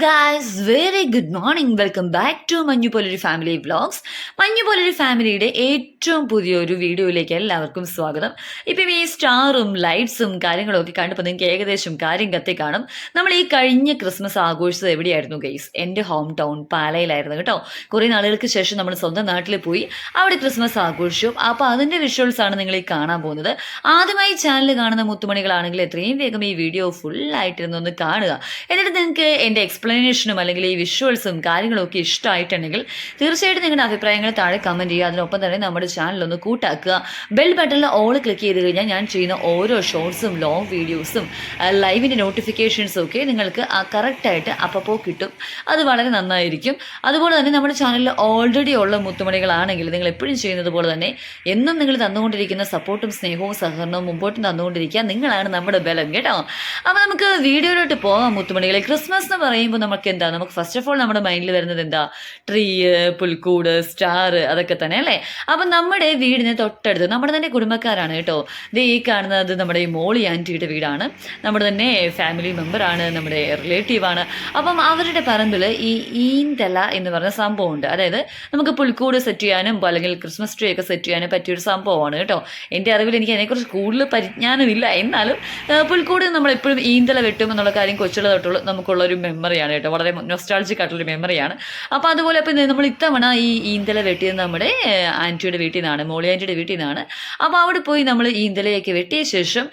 Guys very good morning welcome back to മഞ്ഞുപോലൊരു family vlogs. മഞ്ഞുപോലൊരു ഫാമിലിയുടെ ഏറ്റവും പുതിയൊരു വീഡിയോയിലേക്ക് എല്ലാവർക്കും സ്വാഗതം. ഇപ്പം ഈ സ്റ്റാറും ലൈറ്റ്സും കാര്യങ്ങളും ഒക്കെ കണ്ടപ്പോൾ നിങ്ങൾക്ക് ഏകദേശം കാര്യം കത്തി കാണും. നമ്മൾ ഈ കഴിഞ്ഞ ക്രിസ്മസ് ആഘോഷിച്ചത് എവിടെയായിരുന്നു ഗൈസ്? എൻ്റെ ഹോം ടൗൺ പാലയിലായിരുന്നു കേട്ടോ. കുറേ നാളുകൾക്ക് ശേഷം നമ്മൾ സ്വന്തം നാട്ടിൽ പോയി അവിടെ ക്രിസ്മസ് ആഘോഷിച്ചു. അപ്പോൾ അതിൻ്റെ വിഷ്വൽസ് ആണ് നിങ്ങൾ ഈ കാണാൻ പോകുന്നത്. ആദ്യമായി ചാനൽ കാണുന്ന മുത്തുമണികളാണെങ്കിൽ എത്രയും വേഗം ഈ വീഡിയോ ഫുള്ളായിട്ടിരുന്നൊന്ന് കാണുക. എന്നിട്ട് നിങ്ങൾക്ക് എൻ്റെ എക്സ്പ്ലനേഷനും അല്ലെങ്കിൽ ഈ വിഷ്വൽസും കാര്യങ്ങളും ഒക്കെ ഇഷ്ടമായിട്ടുണ്ടെങ്കിൽ തീർച്ചയായിട്ടും നിങ്ങളുടെ അഭിപ്രായങ്ങൾ താഴെ കമൻറ്റ് ചെയ്യുക. അതിനൊപ്പം തന്നെ നമ്മുടെ ചാനലൊന്ന് കൂട്ടാക്കുക. ബെൽ ബട്ടണിൽ ഓൾ ക്ലിക്ക് ചെയ്ത് കഴിഞ്ഞാൽ ഞാൻ ചെയ്യുന്ന ഓരോ ഷോർട്സും ലോങ് വീഡിയോസും ലൈവിൻ്റെ നോട്ടിഫിക്കേഷൻസും ഒക്കെ നിങ്ങൾക്ക് കറക്റ്റായിട്ട് അപ്പോൾ കിട്ടും. അത് വളരെ നന്നായിരിക്കും. അതുപോലെ തന്നെ നമ്മുടെ ചാനലിൽ ഓൾറെഡി ഉള്ള മുത്തുമണികളാണെങ്കിൽ നിങ്ങൾ എപ്പോഴും ചെയ്യുന്നത് പോലെ തന്നെ എന്നും നിങ്ങൾ തന്നുകൊണ്ടിരിക്കുന്ന സപ്പോർട്ടും സ്നേഹവും സഹകരണവും മുമ്പോട്ടും തന്നുകൊണ്ടിരിക്കുക. നിങ്ങളാണ് നമ്മുടെ ബലം കേട്ടോ. അപ്പോൾ നമുക്ക് വീഡിയോയിലോട്ട് പോകാം മുത്തുമണികളെ. ക്രിസ്മസ് എന്ന് പറയുമ്പോൾ നമുക്ക് എന്താ, നമുക്ക് ഫസ്റ്റ് ഓഫ് ഓൾ നമ്മുടെ മൈൻഡിൽ വരുന്നത് എന്താ? ട്രീ, പുൽക്കൂട്, സ്റ്റാർ, അതൊക്കെ തന്നെ അല്ലേ. അപ്പം നമ്മുടെ വീടിന് തൊട്ടടുത്ത് നമ്മുടെ തന്നെ കുടുംബക്കാരാണ് കേട്ടോ. ഇത് ഈ കാണുന്നത് നമ്മുടെ ഈ മോളി ആൻറ്റിയുടെ വീടാണ്. നമ്മുടെ തന്നെ ഫാമിലി മെമ്പറാണ്, നമ്മുടെ റിലേറ്റീവാണ്. അപ്പം അവരുടെ പറമ്പിൽ ഈ ഈന്തല എന്ന് പറഞ്ഞ സംഭവമുണ്ട്. അതായത് നമുക്ക് പുൽക്കൂട് സെറ്റ് ചെയ്യാനും അല്ലെങ്കിൽ ക്രിസ്മസ് ട്രീ ഒക്കെ സെറ്റ് ചെയ്യാനും പറ്റിയൊരു സംഭവമാണ് കേട്ടോ. എൻ്റെ അറിവിൽ എനിക്ക് അതിനെക്കുറിച്ച് കൂടുതൽ പരിജ്ഞാനമില്ല. എന്നാലും പുൽക്കൂട് നമ്മളെപ്പോഴും ഈന്തല വെട്ടും എന്നുള്ള കാര്യം കൊച്ചുള്ള തൊട്ടുള്ള നമുക്കുള്ളൊരു മെമ്മറിയാണ് കേട്ടോ. വളരെ നൊസ്റ്റാൾജിക് ആയിട്ടുള്ളൊരു മെമ്മറിയാണ്. അപ്പോൾ അതുപോലെ അപ്പോൾ നമ്മൾ ഇത്തവണ ഈ ഈന്തല വെട്ടിയത് നമ്മുടെ ആൻറ്റിയുടെ വീട്ടിൽ നിന്നാണ്, മോളി ആൻറ്റിയുടെ വീട്ടിൽ നിന്നാണ്. അപ്പോൾ അവിടെ പോയി നമ്മൾ ഈന്തലയൊക്കെ വെട്ടിയ ശേഷം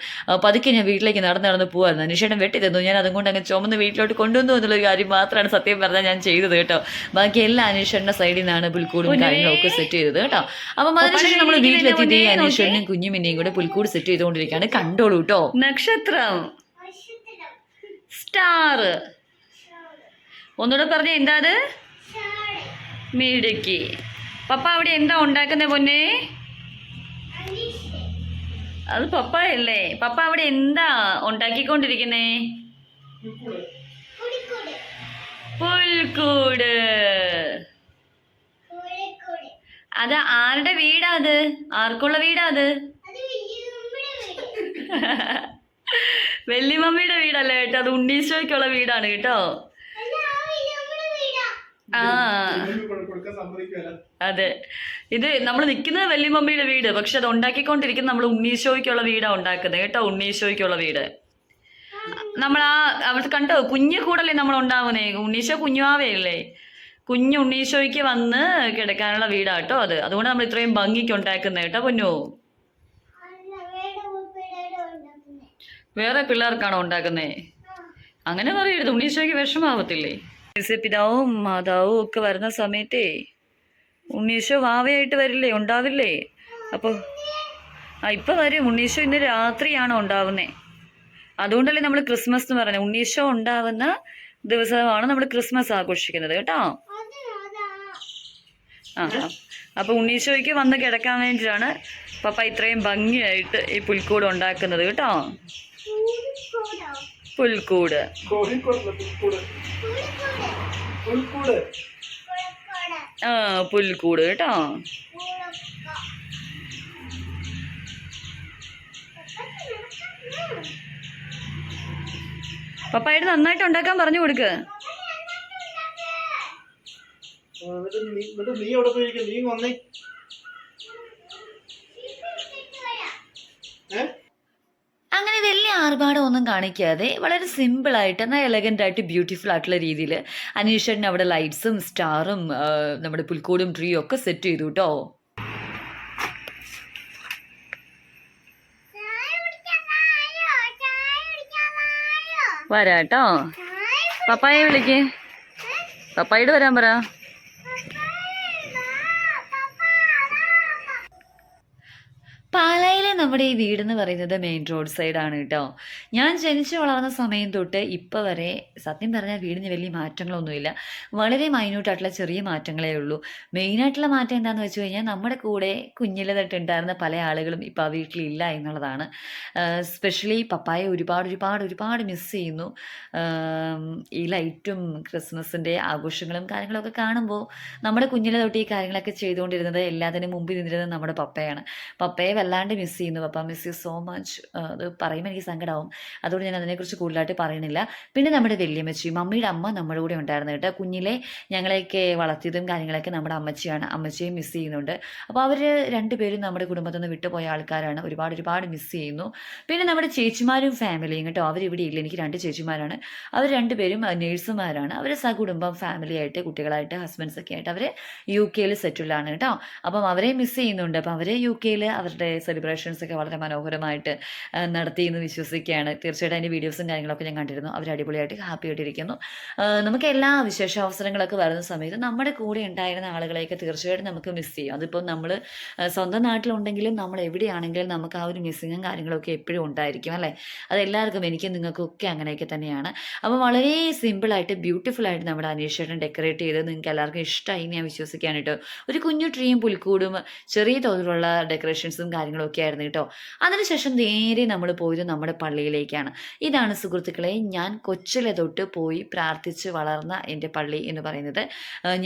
പതുക്കെ ഞാൻ വീട്ടിലേക്ക് നടന്ന് പോകുമായിരുന്നു. അനുഷേട്ടൻ വെട്ടി തന്നു. ഞാൻ അതുകൊണ്ട് അങ്ങ് ചുമന്ന് വീട്ടിലോട്ട് കൊണ്ടുവന്നു എന്നുള്ളൊരു കാര്യം മാത്രമാണ് സത്യം പറഞ്ഞാൽ ഞാൻ ചെയ്തത് കേട്ടോ. ബാക്കി എല്ലാ അനുഷേട്ടൻ്റെ സൈഡിൽ നിന്നാണ് പുൽക്കൂടും കാര്യങ്ങളും ഒക്കെ സെറ്റ് ചെയ്തത് കേട്ടോ. അപ്പം അതിനുശേഷം നമ്മൾ വീട്ടിലെത്തിയിട്ട് അനുഷേട്ടനും കുഞ്ഞുമിന്നെയും കൂടെ പുൽക്കൂട് സെറ്റ് ചെയ്തുകൊണ്ടിരിക്കുകയാണ്. കണ്ടോളൂ കേട്ടോ. നക്ഷത്രം, സ്റ്റാർ, ഒന്നുകൂടെ പറഞ്ഞ എന്താ അത്? മിടുക്കി. പപ്പ അവിടെ എന്താ ഉണ്ടാക്കുന്നേ പൊന്നെ? അത് പപ്പായല്ലേ? പപ്പ അവിടെ എന്താ ഉണ്ടാക്കിക്കൊണ്ടിരിക്കുന്നേ? പുൽക്കൂട്. അത് ആരുടെ വീടാ? അത് ആർക്കുള്ള വീടാ? അത് വെല്ലിമമ്മിയുടെ വീടല്ല കേട്ടോ, അത് ഉണ്ണീശോയ്ക്കുള്ള വീടാണ് കേട്ടോ. ആ അതെ, ഇത് നമ്മൾ നിൽക്കുന്നത് വെല്ലിമമ്മിയുടെ വീട്, പക്ഷെ അത് ഉണ്ടാക്കിക്കൊണ്ടിരിക്കുന്നത് നമ്മൾ ഉണ്ണീശോയ്ക്കുള്ള വീടാണ് ഉണ്ടാക്കുന്നത് കേട്ടോ. ഉണ്ണീശോയ്ക്കുള്ള വീട് നമ്മൾ അവിടെ കണ്ടോ, കുഞ്ഞു കൂടല്ലേ നമ്മൾ ഉണ്ടാവുന്നേ. ഉണ്ണീശോ കുഞ്ഞുവാവയല്ലേ, കുഞ്ഞു ഉണ്ണീശോയ്ക്ക് വന്ന് കിടക്കാനുള്ള വീടാട്ടോ അത്. അതുകൊണ്ട് നമ്മൾ ഇത്രയും ഭംഗിക്ക് ഉണ്ടാക്കുന്നത് കേട്ടോ പൊന്നു. വേറെ പിള്ളേർക്കാണോ ഉണ്ടാക്കുന്നേ? അങ്ങനെ പറയരുത്, ഉണ്ണീശോയ്ക്ക് വിഷമാവത്തില്ലേ? പിതാവും മാതാവും ഒക്കെ വരുന്ന സമയത്തേ ഉണ്ണീശോ വാവയായിട്ട് വരില്ലേ, ഉണ്ടാവില്ലേ? അപ്പോൾ ഇപ്പം വരും ഉണ്ണീശോ. ഇന്ന് രാത്രിയാണ് ഉണ്ടാവുന്നേ. അതുകൊണ്ടല്ലേ നമ്മൾ ക്രിസ്മസ് എന്ന് പറഞ്ഞത്. ഉണ്ണീശോ ഉണ്ടാവുന്ന ദിവസമാണ് നമ്മൾ ക്രിസ്മസ് ആഘോഷിക്കുന്നത് കേട്ടോ. അപ്പോൾ ഉണ്ണീശോയ്ക്ക് വന്ന് കിടക്കാൻ വേണ്ടിയിട്ടാണ് പപ്പ ഇത്രയും ഭംഗിയായിട്ട് ഈ പുൽക്കൂട് ഉണ്ടാക്കുന്നത് കേട്ടോ. പുൽക്കൂട്, പുൽക്കൂട് കേട്ടോ. പപ്പായിട്ട് നന്നായിട്ട് ഉണ്ടാക്കാൻ പറഞ്ഞു കൊടുക്ക്. അങ്ങനെ വലിയ ആർഭാടമൊന്നും കാണിക്കാതെ വളരെ സിമ്പിളായിട്ട് എന്നാൽ എലഗൻ്റായിട്ട് ബ്യൂട്ടിഫുൾ ആയിട്ടുള്ള രീതിയിൽ അനീഷേട്ടൻ അവിടെ ലൈറ്റ്സും സ്റ്റാറും നമ്മുടെ പുൽക്കൂടും ട്രീയും ഒക്കെ സെറ്റ് ചെയ്തു കേട്ടോ. വരാട്ടോ. പപ്പായെ വിളിക്ക്, പപ്പായിട്ട് വരാൻ പറ. പാലായിലെ നമ്മുടെ ഈ വീടെന്ന് പറയുന്നത് മെയിൻ റോഡ് സൈഡാണ് കേട്ടോ. ഞാൻ ജനിച്ച് വളർന്ന സമയം തൊട്ട് ഇപ്പോൾ വരെ സത്യം പറഞ്ഞാൽ വീടിന് വലിയ മാറ്റങ്ങളൊന്നുമില്ല. വളരെ മൈന്യൂട്ടായിട്ടുള്ള ചെറിയ മാറ്റങ്ങളേ ഉള്ളൂ. മെയിനായിട്ടുള്ള മാറ്റം എന്താണെന്ന് വെച്ച് കഴിഞ്ഞാൽ നമ്മുടെ കൂടെ കുഞ്ഞിലെ തൊട്ടുണ്ടായിരുന്ന പല ആളുകളും ഇപ്പോൾ ആ വീട്ടിലില്ല എന്നുള്ളതാണ്. സ്പെഷ്യലി പപ്പായെ ഒരുപാട് മിസ് ചെയ്യുന്നു. ഈ ലൈറ്റും ക്രിസ്മസിൻ്റെ ആഘോഷങ്ങളും കാര്യങ്ങളൊക്കെ കാണുമ്പോൾ നമ്മുടെ കുഞ്ഞിലെ തൊട്ട് ഈ കാര്യങ്ങളൊക്കെ ചെയ്തുകൊണ്ടിരുന്നത് എല്ലാത്തിനും മുമ്പിൽ നിന്നിരുന്നത് നമ്മുടെ പപ്പയാണ്. പപ്പയെ വല്ലാണ്ട് മിസ് ചെയ്യുന്നു. ചെയ്യുന്നു പപ്പ, മിസ് യു സോ മച്ച്. അത് പറയുമ്പോൾ എനിക്ക് സങ്കടമാവും, അതുകൊണ്ട് ഞാൻ അതിനെക്കുറിച്ച് കൂടുതലായിട്ട് പറയണില്ല. പിന്നെ നമ്മുടെ വല്യമ്മച്ചി, മമ്മിയുടെ അമ്മ നമ്മുടെ കൂടെ ഉണ്ടായിരുന്നു കേട്ടോ. കുഞ്ഞിലെ ഞങ്ങളെയൊക്കെ വളർത്തിയതും കാര്യങ്ങളൊക്കെ നമ്മുടെ അമ്മച്ചിയാണ്. അമ്മച്ചിയെ മിസ് ചെയ്യുന്നുണ്ട്. അപ്പോൾ അവർ രണ്ടുപേരും നമ്മുടെ കുടുംബത്തിൽ നിന്ന് വിട്ടുപോയ ആൾക്കാരാണ്. ഒരുപാട് മിസ് ചെയ്യുന്നു. പിന്നെ നമ്മുടെ ചേച്ചിമാരും ഫാമിലിയും കേട്ടോ, അവരിവിടെ ഇല്ല. എനിക്ക് 2 ചേച്ചിമാരാണ്. അവർ രണ്ടുപേരും നേഴ്സുമാരാണ്. അവർ സകുടുംബം ഫാമിലിയായിട്ട് കുട്ടികളായിട്ട് ഹസ്ബൻഡ്സൊക്കെ ആയിട്ട് അവർ UK സെറ്റിൽഡാണ് കേട്ടോ. അപ്പം അവരെ മിസ് ചെയ്യുന്നുണ്ട്. അപ്പം അവർ UK അവരുടെ സെലിബ്രേഷൻസ് ഒക്കെ വളരെ മനോഹരമായിട്ട് നടത്തി എന്ന് വിശ്വസിക്കുകയാണ്. തീർച്ചയായിട്ടും അതിൻ്റെ വീഡിയോസും കാര്യങ്ങളൊക്കെ ഞാൻ കണ്ടിരുന്നു. അവർ അടിപൊളിയായിട്ട് ഹാപ്പി ആയിട്ടിരിക്കുന്നു. നമുക്ക് എല്ലാ വിശേഷാവസരങ്ങളൊക്കെ വരുന്ന സമയത്ത് നമ്മുടെ കൂടെ ഉണ്ടായിരുന്ന ആളുകളെയൊക്കെ തീർച്ചയായിട്ടും നമുക്ക് മിസ് ചെയ്യും. അതിപ്പോൾ നമ്മൾ സ്വന്തം നാട്ടിലുണ്ടെങ്കിലും നമ്മൾ എവിടെയാണെങ്കിലും നമുക്ക് ആ ഒരു മിസ്സിങ്ങും കാര്യങ്ങളൊക്കെ എപ്പോഴും ഉണ്ടായിരിക്കും അല്ലേ. അതെല്ലാവർക്കും, എനിക്കും നിങ്ങൾക്കൊക്കെ അങ്ങനെയൊക്കെ തന്നെയാണ്. അപ്പോൾ വളരെ സിമ്പിളായിട്ട് ബ്യൂട്ടിഫുള്ളായിട്ട് നമ്മുടെ അനീഷേട്ടൻ ഡെക്കറേറ്റ് ചെയ്ത് നിങ്ങൾക്ക് എല്ലാവർക്കും ഇഷ്ടമായി ഞാൻ വിശ്വസിക്കുകയാണ് കേട്ടോ. ഒരു കുഞ്ഞു ട്രീയും പുൽക്കൂടും ചെറിയ തോതിലുള്ള ഡെക്കറേഷൻസും കാര്യങ്ങളൊക്കെ ആയിരുന്നു കേട്ടോ. അതിനുശേഷം നേരെ നമ്മൾ പോയത് നമ്മുടെ പള്ളിയിലേക്കാണ്. ഇതാണ് സുഹൃത്തുക്കളെ ഞാൻ കൊച്ചിലെ തൊട്ട് പോയി പ്രാർത്ഥിച്ച് വളർന്ന എൻ്റെ പള്ളി എന്ന് പറയുന്നത്.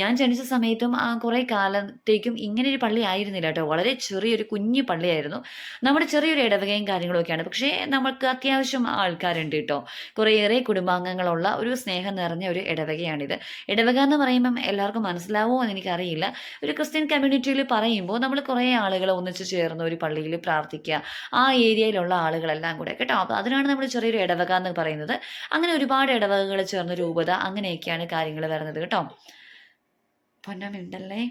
ഞാൻ ജനിച്ച സമയത്തും കുറേ കാലത്തേക്കും ഇങ്ങനെ ഒരു പള്ളി ആയിരുന്നില്ല കേട്ടോ. വളരെ ചെറിയൊരു കുഞ്ഞു പള്ളിയായിരുന്നു. നമ്മുടെ ചെറിയൊരു ഇടവകയും കാര്യങ്ങളൊക്കെയാണ്. പക്ഷേ നമുക്ക് അത്യാവശ്യം ആൾക്കാരുണ്ട് കേട്ടോ. കുറേയേറെ കുടുംബാംഗങ്ങളുള്ള ഒരു സ്നേഹം നിറഞ്ഞ ഒരു ഇടവകയാണിത്. ഇടവക എന്ന് പറയുമ്പം എല്ലാവർക്കും മനസ്സിലാവുമോ എന്ന് എനിക്കറിയില്ല. ഒരു ക്രിസ്ത്യൻ കമ്മ്യൂണിറ്റിയിൽ പറയുമ്പോൾ നമ്മൾ കുറേ ആളുകൾ ഒന്നിച്ച് ചേർന്ന് ഒരു പള്ളിയിൽ പ്രാർത്ഥിക്കുക, ആ ഏരിയയിലുള്ള ആളുകളെല്ലാം കൂടെ കേട്ടോ. അപ്പോൾ അതിനാണ് നമ്മൾ ചെറിയൊരു ഇടവക എന്ന് പറയുന്നത്. അങ്ങനെ ഒരുപാട് ഇടവകകൾ ചേർന്ന രൂപത അങ്ങനെയൊക്കെയാണ് കാര്യങ്ങൾ വരുന്നത് കേട്ടോ. പൊന്നമിണ്ടല്ലേ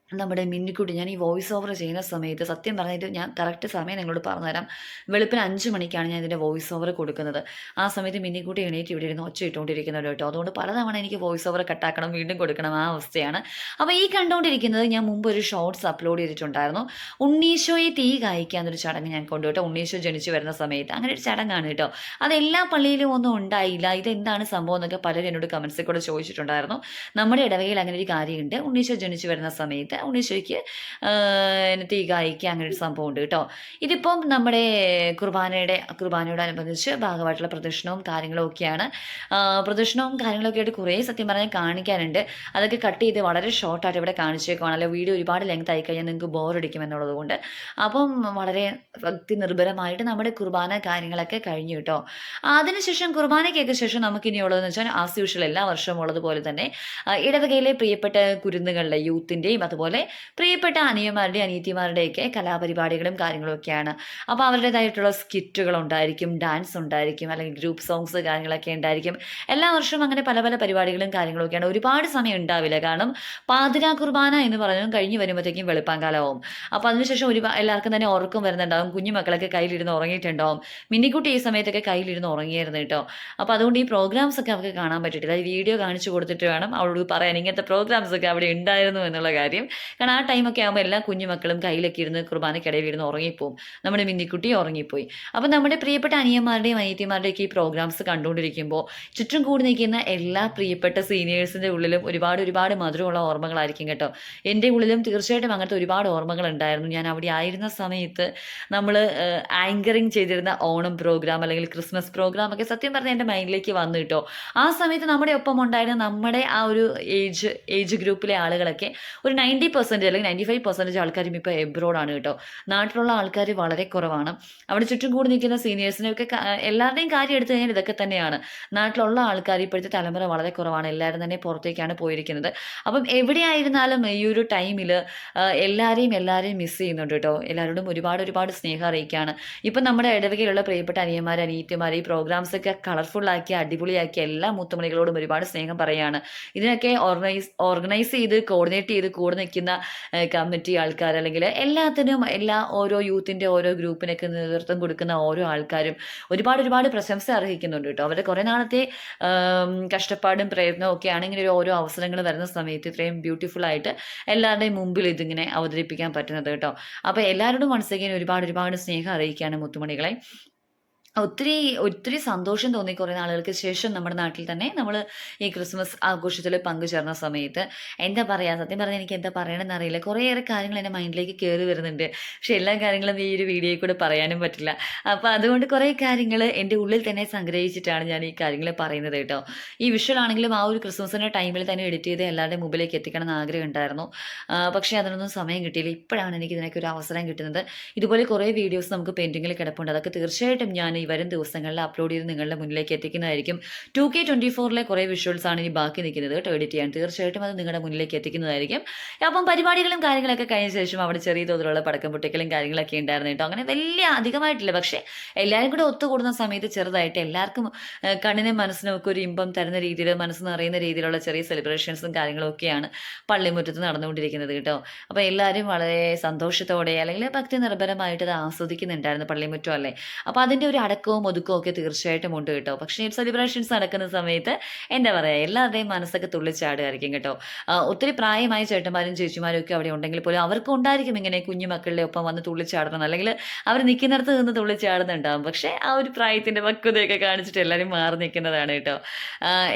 നമ്മുടെ മിന്നിക്കുട്ടി. ഞാൻ ഈ വോയിസ് ഓവർ ചെയ്യുന്ന സമയത്ത് സത്യം പറഞ്ഞിട്ട് ഞാൻ കറക്റ്റ് സമയം നിങ്ങളോട് പറഞ്ഞുതരാം. വെളുപ്പിന് 5 മണിക്കാണ് ഞാൻ ഇതിൻ്റെ വോയിസ് ഓവർ കൊടുക്കുന്നത്. ആ സമയത്ത് മിന്നിക്കുട്ടി എണീറ്റ് ഇവിടെ ഇരുന്ന് ഒച്ച ഇട്ടുകൊണ്ടിരിക്കുന്നത് കേട്ടോ. അതുകൊണ്ട് പലതവണ എനിക്ക് വോയിസ് ഓവർ കട്ടാക്കണം, വീണ്ടും കൊടുക്കണം, ആ അവസ്ഥയാണ്. അപ്പോൾ ഈ കണ്ടുകൊണ്ടിരിക്കുന്നത് ഞാൻ മുമ്പ് ഒരു ഷോർട്സ് അപ്ലോഡ് ചെയ്തിട്ടുണ്ടായിരുന്നു. ഉണ്ണീശോയെ തീ കായ്ക്കാന്നൊരു ചടങ്ങ് ഞാൻ കൊണ്ടുപോട്ടോ. ഉണ്ണീശോ ജനിച്ചു വരുന്ന സമയത്ത് അങ്ങനെ ഒരു ചടങ്ങാണ് കേട്ടോ. അത് എല്ലാ പള്ളിയിലും ഒന്നും ഉണ്ടായില്ല. ഇതെന്താണ് സംഭവം എന്നൊക്കെ പലരും എന്നോട് കമൻസിൽ കൂടെ ചോദിച്ചിട്ടുണ്ടായിരുന്നു. നമ്മുടെ ഇടവകയിൽ അങ്ങനെ ഒരു കാര്യമുണ്ട്. ഉണ്ണീശോ ജനിച്ചു വരുന്ന സമയത്ത് ഉണ്ണീശോയ്ക്ക് തീ കായ്ക്കുക അങ്ങനെ ഒരു സംഭവം ഉണ്ട് കേട്ടോ. ഇതിപ്പം നമ്മുടെ കുർബാനയോടനുബന്ധിച്ച് ഭാഗമായിട്ടുള്ള പ്രദക്ഷിണവും കാര്യങ്ങളും ഒക്കെയാണ്. പ്രദക്ഷിണവും കാര്യങ്ങളൊക്കെ ആയിട്ട് കുറേ സത്യം പറഞ്ഞാൽ കാണിക്കാനുണ്ട്. അതൊക്കെ കട്ട് ചെയ്ത് വളരെ ഷോർട്ടായിട്ട് ഇവിടെ കാണിച്ചേക്കുവാണല്ലോ. വീഡിയോ ഒരുപാട് ലെങ്ത് ആയി കഴിഞ്ഞാൽ നിങ്ങൾക്ക് ബോറടിക്കും എന്നുള്ളത് കൊണ്ട്. അപ്പം വളരെ ഭക്തി നിർഭരമായിട്ട് നമ്മുടെ കുർബാന കാര്യങ്ങളൊക്കെ കഴിഞ്ഞു കേട്ടോ. അതിനുശേഷം കുർബാനയ്ക്കൊക്കെ ശേഷം നമുക്കിനിയുള്ളതെന്ന് വെച്ചാൽ ആസ് യൂഷ്വൽ എല്ലാ വർഷവും ഉള്ളതുപോലെ തന്നെ ഇടവകയിലെ പ്രിയപ്പെട്ട കുരുന്നുകളുടെ യൂത്തിൻ്റെയും അതുപോലെ പ്രിയപ്പെട്ട അനിയന്മാരുടെയും അനിയത്തിമാരുടെയൊക്കെ കലാപരിപാടികളും കാര്യങ്ങളൊക്കെയാണ്. അപ്പോൾ അവരുടേതായിട്ടുള്ള സ്കിറ്റുകൾ ഉണ്ടായിരിക്കും, ഡാൻസ് ഉണ്ടായിരിക്കും, അല്ലെങ്കിൽ ഗ്രൂപ്പ് സോങ്സ് കാര്യങ്ങളൊക്കെ ഉണ്ടായിരിക്കും. എല്ലാ വർഷവും അങ്ങനെ പല പല പരിപാടികളും കാര്യങ്ങളൊക്കെയാണ്. ഒരുപാട് സമയം ഉണ്ടാവില്ല, കാരണം പാതിരാ കുർബാന എന്ന് പറഞ്ഞാൽ കഴിഞ്ഞ് വരുമ്പോഴത്തേക്കും വെളുപ്പാങ്കാലമാവും. അപ്പോൾ അതിനുശേഷം എല്ലാവർക്കും തന്നെ ഉറക്കം വരുന്നുണ്ടാവും. കുഞ്ഞുമക്കളൊക്കെ കയ്യിലിരുന്ന് ഉറങ്ങിയിട്ടുണ്ടാവും. മിന്നിക്കുട്ടി ഈ സമയത്തൊക്കെ കയ്യിലിരുന്ന് ഉറങ്ങിയായിരുന്നു കേട്ടോ. അപ്പോൾ അതുകൊണ്ട് ഈ പ്രോഗ്രാംസ് ഒക്കെ അവർക്ക് കാണാൻ പറ്റിയിട്ടില്ല. ഈ വീഡിയോ കാണിച്ചു കൊടുത്തിട്ട് വേണം അവളോട് പറയാൻ ഇങ്ങനത്തെ പ്രോഗ്രാംസ് ഒക്കെ അവിടെ ഉണ്ടായിരുന്നു എന്നുള്ള കാര്യം. കാരണം ആ ടൈമൊക്കെ ആകുമ്പോൾ എല്ലാ കുഞ്ഞുമക്കളും കയ്യിലൊക്കെ ഇരുന്ന് കുർബാനയ്ക്കിടയിൽ ഇരുന്ന് ഉറങ്ങിപ്പോവും. നമ്മുടെ മിന്നിക്കുട്ടി ഉറങ്ങിപ്പോയി. അപ്പം നമ്മുടെ പ്രിയപ്പെട്ട അനിയന്മാരുടെയും അനിയത്തിമാരുടെയൊക്കെ ഈ പ്രോഗ്രാംസ് കണ്ടുകൊണ്ടിരിക്കുമ്പോൾ ചുറ്റും കൂടി നിൽക്കുന്ന എല്ലാ പ്രിയപ്പെട്ട സീനിയേഴ്സിൻ്റെ ഉള്ളിലും ഒരുപാട് മധുരമുള്ള ഓർമ്മകളായിരിക്കും കേട്ടോ. എൻ്റെ ഉള്ളിലും തീർച്ചയായിട്ടും അങ്ങനത്തെ ഒരുപാട് ഓർമ്മകൾ ഉണ്ടായിരുന്നു. ഞാൻ അവിടെ ആയിരുന്ന സമയത്ത് നമ്മൾ ആങ്കറിങ് ചെയ്തിരുന്ന ഓണം പ്രോഗ്രാം അല്ലെങ്കിൽ ക്രിസ്മസ് പ്രോഗ്രാം ഒക്കെ സത്യം പറഞ്ഞാൽ എൻ്റെ മൈൻഡിലേക്ക് വന്നു കേട്ടോ. ആ സമയത്ത് നമ്മുടെ ഒപ്പം ഉണ്ടായിരുന്ന നമ്മുടെ ആ ഒരു ഏജ് ഗ്രൂപ്പിലെ ആളുകളൊക്കെ ഒരു 90% അല്ലെങ്കിൽ 95% ആൾക്കാരും ഇപ്പോൾ എബ്രോഡാണ് കേട്ടോ. നാട്ടിലുള്ള ആൾക്കാർ വളരെ കുറവാണ്. അവിടെ ചുറ്റും കൂടി നിൽക്കുന്ന സീനിയേഴ്സിനെയൊക്കെ എല്ലാവരുടെയും കാര്യം എടുത്തു കഴിഞ്ഞാൽ ഇതൊക്കെ തന്നെയാണ്. നാട്ടിലുള്ള ആൾക്കാർ ഇപ്പോഴത്തെ തലമുറ വളരെ കുറവാണ്. എല്ലാവരും തന്നെ പുറത്തേക്കാണ് പോയിരിക്കുന്നത്. അപ്പം എവിടെയായിരുന്നാലും ഈ ഒരു ടൈമിൽ എല്ലാവരെയും മിസ് ചെയ്യുന്നുണ്ട് കേട്ടോ. എല്ലാവരോടും ഒരുപാട് സ്നേഹം അറിയിക്കുകയാണ്. ഇപ്പം നമ്മുടെ ഇടവകയിലുള്ള പ്രിയപ്പെട്ട അനിയന്മാർ അനിയത്തിമാർ ഈ പ്രോഗ്രാംസൊക്കെ കളർഫുള്ളാക്കി അടിപൊളിയാക്കി എല്ലാ മൂത്തമണികളോടും ഒരുപാട് സ്നേഹം പറയുകയാണ്. ഇതിനൊക്കെ ഓർഗനൈസ് ചെയ്ത് കോർഡിനേറ്റ് ചെയ്ത് കൂടെ നിൽക്കുന്ന കമ്മിറ്റി ആൾക്കാർ അല്ലെങ്കിൽ എല്ലാത്തിനും ഓരോ യൂത്തിൻ്റെ ഓരോ ഗ്രൂപ്പിനൊക്കെ നേതൃത്വം കൊടുക്കുന്ന ഓരോ ആൾക്കാരും ഒരുപാട് പ്രശംസ അർഹിക്കുന്നുണ്ട് കേട്ടോ. അവരുടെ കുറേ നാളത്തെ കഷ്ടപ്പാടും പ്രയത്നവും ഒക്കെയാണ് ഇങ്ങനെ ഓരോ അവസരങ്ങൾ വരുന്ന സമയത്ത് ഇത്രയും ബ്യൂട്ടിഫുള്ളായിട്ട് എല്ലാവരുടെയും മുമ്പിൽ ഇതിങ്ങനെ അവതരിപ്പിക്കാൻ പറ്റുന്നത് കേട്ടോ. അപ്പോൾ എല്ലാവരോടും വൺസ് അഗൈൻ ഒരുപാട് സ്നേഹം അറിയിക്കുകയാണ് മുത്തുമണികളെ. ഒത്തിരി ഒത്തിരി സന്തോഷം തോന്നി കുറേ നാളുകൾക്ക് ശേഷം നമ്മുടെ നാട്ടിൽ തന്നെ നമ്മൾ ഈ ക്രിസ്മസ് ആഘോഷത്തിൽ പങ്കുചേർന്ന സമയത്ത്. എന്താ പറയുക, സത്യം പറഞ്ഞാൽ എനിക്ക് എന്താ പറയണമെന്ന് അറിയില്ല. കുറേയേറെ കാര്യങ്ങൾ എൻ്റെ മൈൻഡിലേക്ക് കയറി വരുന്നുണ്ട്. പക്ഷേ എല്ലാ കാര്യങ്ങളും ഈ ഒരു വീഡിയോയിൽ കൂടെ പറയാനും പറ്റില്ല. അപ്പോൾ അതുകൊണ്ട് കുറേ കാര്യങ്ങൾ എൻ്റെ ഉള്ളിൽ തന്നെ സംഗ്രഹിച്ചിട്ടാണ് ഞാൻ ഈ കാര്യങ്ങൾ പറയുന്നത് കേട്ടോ. ഈ വിഷ്വൽ ആണെങ്കിലും ആ ഒരു ക്രിസ്മസിൻ്റെ ടൈമിൽ തന്നെ എഡിറ്റ് ചെയ്ത് എല്ലാവരുടെയും മുമ്പിലേക്ക് എത്തിക്കണം എന്ന് ആഗ്രഹം ഉണ്ടായിരുന്നു. പക്ഷേ അതിനൊന്നും സമയം കിട്ടിയില്ല. ഇപ്പോഴാണ് എനിക്ക് ഇതിനൊക്കെ ഒരു അവസരം കിട്ടുന്നത്. ഇതുപോലെ കുറേ വീഡിയോസ് നമുക്ക് പെൻഡിങ്ങിൽ കിടപ്പുണ്ട്. അതൊക്കെ തീർച്ചയായിട്ടും ഞാൻ ഈ വരും ദിവസങ്ങളിൽ അപ്ലോഡ് ചെയ്ത് നിങ്ങളുടെ മുന്നിലേക്ക് എത്തിക്കുന്നതായിരിക്കും. 2K24 കുറേ വിഷ്വൽസ് ആണ് ഇനി ബാക്കി നിൽക്കുന്നത് കേട്ടോ എഡിറ്റ് ചെയ്യാൻ. തീർച്ചയായിട്ടും അത് നിങ്ങളുടെ മുന്നിലേക്ക് എത്തിക്കുന്നതായിരിക്കും. അപ്പം പരിപാടികളും കാര്യങ്ങളൊക്കെ കഴിഞ്ഞ ശേഷം അവിടെ ചെറിയ തോതിലുള്ള പടക്കം പൊട്ടിക്കലും കാര്യങ്ങളൊക്കെ ഉണ്ടായിരുന്നു കേട്ടോ. അങ്ങനെ വലിയ അധികമായിട്ടില്ല, പക്ഷേ എല്ലാവരും കൂടെ ഒത്തുകൂടുന്ന സമയത്ത് ചെറുതായിട്ട് എല്ലാവർക്കും കണ്ണിനും മനസ്സിനും ഒക്കെ ഒരു ഇമ്പം തരുന്ന രീതിയിൽ, മനസ്സ് നിറയുന്ന രീതിയിലുള്ള ചെറിയ സെലിബ്രേഷൻസും കാര്യങ്ങളും ഒക്കെയാണ് പള്ളിമുറ്റത്ത് നടന്നുകൊണ്ടിരിക്കുന്നത് കേട്ടോ. അപ്പോൾ എല്ലാവരും വളരെ സന്തോഷത്തോടെ അല്ലെങ്കിൽ ഭക്തി നിർഭരമായിട്ട് അത് ആസ്വദിക്കുന്നുണ്ടായിരുന്നു പള്ളിമുറ്റം അല്ലേ. അപ്പോൾ അതിൻ്റെ ഒരു അടക്കവും ഒതുക്കവും ഒക്കെ തീർച്ചയായിട്ടും ഉണ്ട് കേട്ടോ. പക്ഷേ സെലിബ്രേഷൻസ് നടക്കുന്ന സമയത്ത് എന്താ പറയുക, എല്ലാവരുടെയും മനസ്സൊക്കെ തുള്ളിച്ചാടുമായിരിക്കും കേട്ടോ. ഒത്തിരി പ്രായമായ ചേട്ടന്മാരും ചേച്ചിമാരും ഒക്കെ അവിടെ ഉണ്ടെങ്കിൽ പോലും അവർക്കും ഉണ്ടായിരിക്കും ഇങ്ങനെ കുഞ്ഞു മക്കളുടെ ഒപ്പം വന്ന് തുള്ളിച്ചാടണം, അല്ലെങ്കിൽ അവർ നിൽക്കുന്നിടത്ത് നിന്ന് തുള്ളിച്ചാടുന്നുണ്ടാവും. പക്ഷേ ആ ഒരു പ്രായത്തിൻ്റെ പക്വതയൊക്കെ കാണിച്ചിട്ട് എല്ലാവരും മാറി നിൽക്കുന്നതാണ് കേട്ടോ.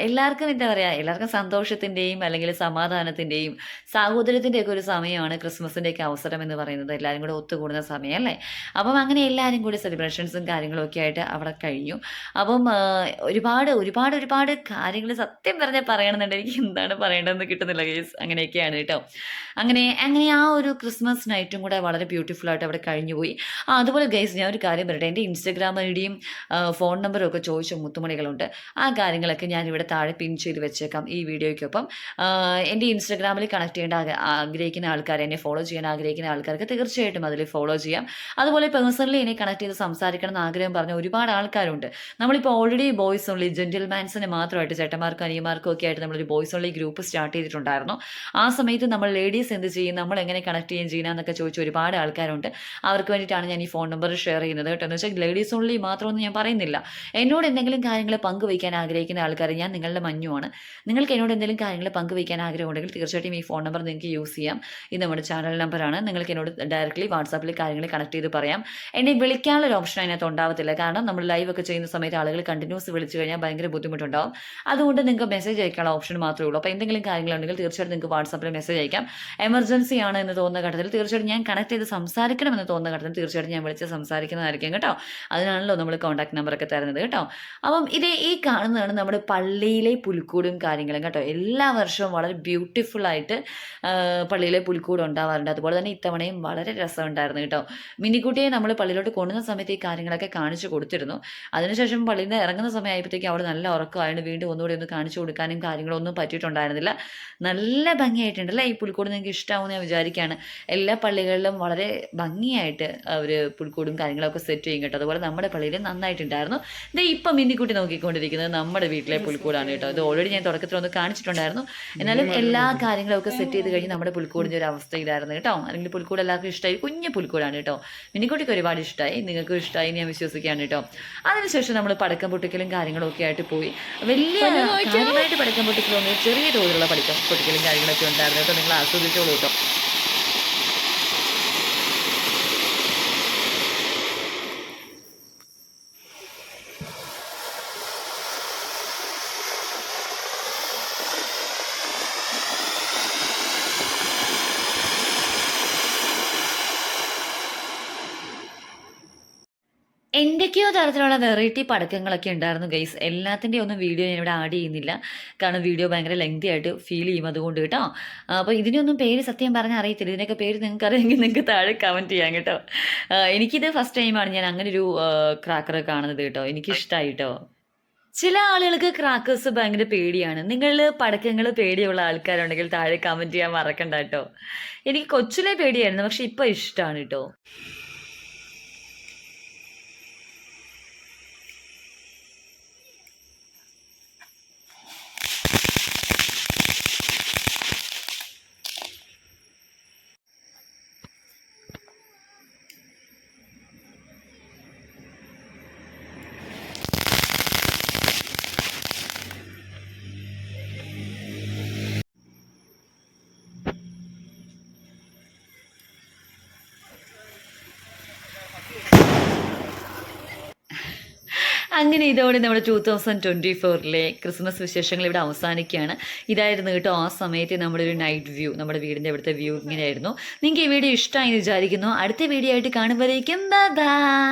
എല്ലാവർക്കും എന്താ പറയുക, എല്ലാവർക്കും സന്തോഷത്തിൻ്റെയും അല്ലെങ്കിൽ സമാധാനത്തിൻ്റെയും സാഹോദര്യത്തിൻ്റെയൊക്കെ ഒരു സമയമാണ് ക്രിസ്മസിൻ്റെയൊക്കെ അവസരം എന്ന് പറയുന്നത്. എല്ലാവരും കൂടെ ഒത്തുകൂടുന്ന സമയം അല്ലേ. അപ്പം അങ്ങനെ എല്ലാവരും കൂടി സെലിബ്രേഷൻസും കാര്യങ്ങളും ഒക്കെ ആയിട്ട് അവിടെ കഴിഞ്ഞു. അപ്പം ഒരുപാട് ഒരുപാട് ഒരുപാട് കാര്യങ്ങൾ സത്യം പറഞ്ഞാൽ പറയണമെന്നുണ്ട്, എനിക്ക് എന്താണ് പറയേണ്ടതെന്ന് കിട്ടുന്നില്ല ഗൈസ്. അങ്ങനെയൊക്കെയാണ് കേട്ടോ. അങ്ങനെ അങ്ങനെ ആ ഒരു ക്രിസ്മസ് നൈറ്റും കൂടെ വളരെ ബ്യൂട്ടിഫുൾ ആയിട്ട് അവിടെ കഴിഞ്ഞുപോയി. അതുപോലെ ഗൈസ് ഞാൻ ഒരു കാര്യം പറയട്ടെ, എൻ്റെ ഇൻസ്റ്റഗ്രാം ഐഡിയും ഫോൺ നമ്പറും ഒക്കെ ചോദിച്ച മുത്തുമണികളുണ്ട്. ആ കാര്യങ്ങളൊക്കെ ഞാൻ ഇവിടെ താഴെ പിൻ ചെയ്ത് വെച്ചേക്കാം ഈ വീഡിയോയ്ക്കൊപ്പം. എൻ്റെ ഇൻസ്റ്റഗ്രാമിൽ കണക്ട് ചെയ്യേണ്ട ആഗ്രഹിക്കുന്ന ആൾക്കാർ, എന്നെ ഫോളോ ചെയ്യാൻ ആഗ്രഹിക്കുന്ന ആൾക്കാർക്ക് തീർച്ചയായിട്ടും അതിൽ ഫോളോ ചെയ്യാം. അതുപോലെ പേഴ്സണലി എന്നെ കണക്ട് ചെയ്ത് സംസാരിക്കണം എന്ന് ആഗ്രഹം പറഞ്ഞ ഒരുപാട് ആൾക്കാരുണ്ട്. നമ്മളിപ്പോൾ ഓൾറെഡി ബോയ്സ് ഓൺലി ജെന്റിൽമാൻസിന് മാത്രമായിട്ട് ചേട്ടന്മാർക്കും അനിയന്മാർക്കും ഒക്കെ ആയിട്ട് നമ്മളൊരു ബോയ്സ് ഓൺലി ഗ്രൂപ്പ് സ്റ്റാർട്ട് ചെയ്തിട്ടുണ്ടായിരുന്നു. ആ സമയത്ത് നമ്മൾ ലേഡീസ് എന്ത് ചെയ്യും, നമ്മൾ എങ്ങനെ കണക്ട് ചെയ്യുക എന്നൊക്കെ ചോദിച്ച ഒരുപാട് ആൾക്കാരുണ്ട്. അവർക്ക് വേണ്ടിയിട്ടാണ് ഞാൻ ഈ ഫോൺ നമ്പർ ഷെയർ ചെയ്യുന്നത് കേട്ടോ. എന്ന് വെച്ചാൽ ലേഡീസ് ഓൺലി മാത്രമൊന്നും ഞാൻ പറയുന്നില്ല. എന്നോട് എന്തെങ്കിലും കാര്യങ്ങൾ പങ്കുവയ്ക്കാൻ ആഗ്രഹിക്കുന്ന ആൾക്കാർ, ഞാൻ നിങ്ങളുടെ മഞ്ഞുമാണ്. നിങ്ങൾക്ക് എന്നോട് എന്തെങ്കിലും കാര്യങ്ങൾ പങ്കുവയ്ക്കാൻ ആഗ്രഹമുണ്ടെങ്കിൽ തീർച്ചയായിട്ടും ഈ ഫോൺ നമ്പർ നിങ്ങൾക്ക് യൂസ് ചെയ്യാം. ഇത് നമ്മുടെ ചാനൽ നമ്പറാണ്. നിങ്ങൾക്ക് എന്നോട് ഡയറക്റ്റ്ലി വാട്സാപ്പിൽ കാര്യങ്ങൾ കണക്ട് ചെയ്ത് പറയാം. എന്നെ വിളിക്കാനുള്ള ഒരു ഓപ്ഷൻ അതിനകത്ത് ഉണ്ടാവത്തില്ല. കാരണം നമ്മൾ ലൈവ് ഒക്കെ ചെയ്യുന്ന സമയത്ത് ആളുകൾ കണ്ടിന്യൂസ് വിളിച്ചു കഴിഞ്ഞാൽ ഭയങ്കര ബുദ്ധിമുട്ടുണ്ടാവും. അതുകൊണ്ട് നിങ്ങൾക്ക് മെസ്സേജ് അയക്കാനുള്ള ഓപ്ഷൻ മാത്രമേ ഉള്ളൂ. അപ്പോൾ എന്തെങ്കിലും കാര്യങ്ങളുണ്ടെങ്കിൽ തീർച്ചയായിട്ടും നിങ്ങൾക്ക് വാട്സാപ്പിൽ മെസ്സേജ് അയക്കാം. എമർജൻസി ആണ് എന്ന് തോന്നുന്ന ഘട്ടത്തിൽ തീർച്ചയായിട്ടും ഞാൻ കണക്ട് ചെയ്ത് സംസാരിക്കണമെന്ന് തോന്നുന്ന ഘട്ടത്തിൽ തീർച്ചയായിട്ടും ഞാൻ വിളിച്ച് സംസാരിക്കുന്നതായിരിക്കും കേട്ടോ. അതിനാണല്ലോ നമ്മൾ കോൺടാക്ട് നമ്പറൊക്കെ തരുന്നത് കേട്ടോ. അപ്പം ഈ കാണുന്നതാണ് നമ്മുടെ പള്ളിയിലെ പുൽക്കൂടും കാര്യങ്ങളും കേട്ടോ. എല്ലാ വർഷവും വളരെ ബ്യൂട്ടിഫുൾ ആയിട്ട് പള്ളിയിലെ പുൽക്കൂട് ഉണ്ടാവാറുണ്ട്. അതുപോലെ തന്നെ ഇത്തവണയും വളരെ രസമുണ്ടായിരുന്നു കേട്ടോ. മിനിക്കുട്ടിയെ നമ്മൾ പള്ളിയിലോട്ട് കൊണ്ടുവന്ന സമയത്ത് ഈ കാര്യങ്ങളൊക്കെ കാണിച്ചു കൊടുത്തിരുന്നു. അതിനുശേഷം പള്ളിയിൽ നിന്ന് ഇറങ്ങുന്ന സമയമായപ്പോഴത്തേക്കും അവൾ നല്ല ഉറക്കമായിട്ട് വീണ്ടും ഒന്നുകൂടി ഒന്ന് കാണിച്ചു കൊടുക്കാനും കാര്യങ്ങളൊന്നും പറ്റിയിട്ടുണ്ടായിരുന്നില്ല. നല്ല ഭംഗിയായിട്ടുണ്ടല്ലേ ഈ പുൽക്കൂട്. നിങ്ങൾക്ക് ഇഷ്ടമാവുമെന്ന് ഞാൻ വിചാരിക്കുകയാണ്. എല്ലാ പള്ളികളിലും വളരെ ഭംഗിയായിട്ട് അവർ പുൽക്കൂടും കാര്യങ്ങളൊക്കെ സെറ്റ് ചെയ്യും കേട്ടോ. അതുപോലെ നമ്മുടെ പള്ളിയിൽ നന്നായിട്ടുണ്ടായിരുന്നു. ഇത് ഇപ്പം മിന്നിക്കുട്ടി നോക്കിക്കൊണ്ടിരിക്കുന്നത് നമ്മുടെ വീട്ടിലെ പുൽക്കൂടാണ് കേട്ടോ. ഇത് ഓൾറെഡി ഞാൻ തുടക്കത്തിൽ ഒന്ന് കാണിച്ചിട്ടുണ്ടായിരുന്നു. എന്നാലും എല്ലാ കാര്യങ്ങളും ഒക്കെ സെറ്റ് ചെയ്ത് കഴിഞ്ഞ് നമ്മുടെ പുൽക്കൂടിൻ്റെ ഒരു അവസ്ഥയിലായിരുന്നു കേട്ടോ. അല്ലെങ്കിൽ പുൽക്കൂട് എല്ലാവർക്കും ഇഷ്ടമായി. കുഞ്ഞു പുൽക്കൂടാണ് കേട്ടോ. മിനിക്കുട്ടിക്ക് ഒരുപാട് ഇഷ്ടമായി, നിങ്ങൾക്കും ഇഷ്ടമായി ഞാൻ വിശ്വസിക്കുകയാണ് കേട്ടോ. അതിനുശേഷം നമ്മൾ പടക്കം പൊട്ടിക്കലും കാര്യങ്ങളും ഒക്കെ ആയിട്ട് പോയി. വലിയ കാര്യമായിട്ട് പടക്കം പൊട്ടിക്കലൊന്നും, ചെറിയ തോതിലുള്ള പടക്കം പൊട്ടിക്കലും കാര്യങ്ങളൊക്കെ ഉണ്ടായിരുന്നു കേട്ടോ. നിങ്ങൾ ആസ്വദിച്ചോളൂ കേട്ടോ. എന്തൊക്കെയോ തരത്തിലുള്ള വെറൈറ്റി പടക്കങ്ങളൊക്കെ ഉണ്ടായിരുന്നു ഗൈസ്. എല്ലാത്തിൻ്റെയും ഒന്നും വീഡിയോ ഞാനിവിടെ ആഡ് ചെയ്യുന്നില്ല, കാരണം വീഡിയോ ഭയങ്കര ലെങ്തി ആയിട്ട് ഫീൽ ചെയ്യും അതുകൊണ്ട് കേട്ടോ. അപ്പോൾ ഇതിനൊന്നും പേര് സത്യം പറഞ്ഞാൽ അറിയത്തില്ല. ഇതിനൊക്കെ പേര് നിങ്ങൾക്ക് അറിയാമെങ്കിൽ നിങ്ങൾക്ക് താഴെ കമൻറ്റ് ചെയ്യാം കേട്ടോ. എനിക്കിത് ഫസ്റ്റ് ടൈമാണ് ഞാൻ അങ്ങനെ ഒരു ക്രാക്കർ കാണുന്നത് കേട്ടോ. എനിക്കിഷ്ടമായി കേട്ടോ. ചില ആളുകൾക്ക് ക്രാക്കേഴ്സ് ഭയങ്കര പേടിയാണ്. നിങ്ങൾ പടക്കങ്ങൾ പേടിയുള്ള ആൾക്കാരുണ്ടെങ്കിൽ താഴെ കമൻറ്റ് ചെയ്യാൻ മറക്കണ്ട കേട്ടോ. എനിക്ക് കൊച്ചിലെ പേടിയായിരുന്നു, പക്ഷെ ഇപ്പോൾ ഇഷ്ടമാണ് കേട്ടോ. അങ്ങനെ ഇതോടെ നമ്മുടെ 2024 ക്രിസ്മസ് വിശേഷങ്ങൾ ഇവിടെ അവസാനിക്കുകയാണ്. ഇതായിരുന്നു കേട്ടോ ആ സമയത്ത് നമ്മുടെ ഒരു നൈറ്റ് വ്യൂ, നമ്മുടെ വീടിൻ്റെ ഇവിടുത്തെ വ്യൂ ഇങ്ങനെയായിരുന്നു. നിങ്ങൾക്ക് ഈ വീഡിയോ ഇഷ്ടമായി എന്ന് വിചാരിക്കുന്നു. അടുത്ത വീഡിയോ ആയിട്ട് കാണുമ്പോഴേക്കും ബൈ.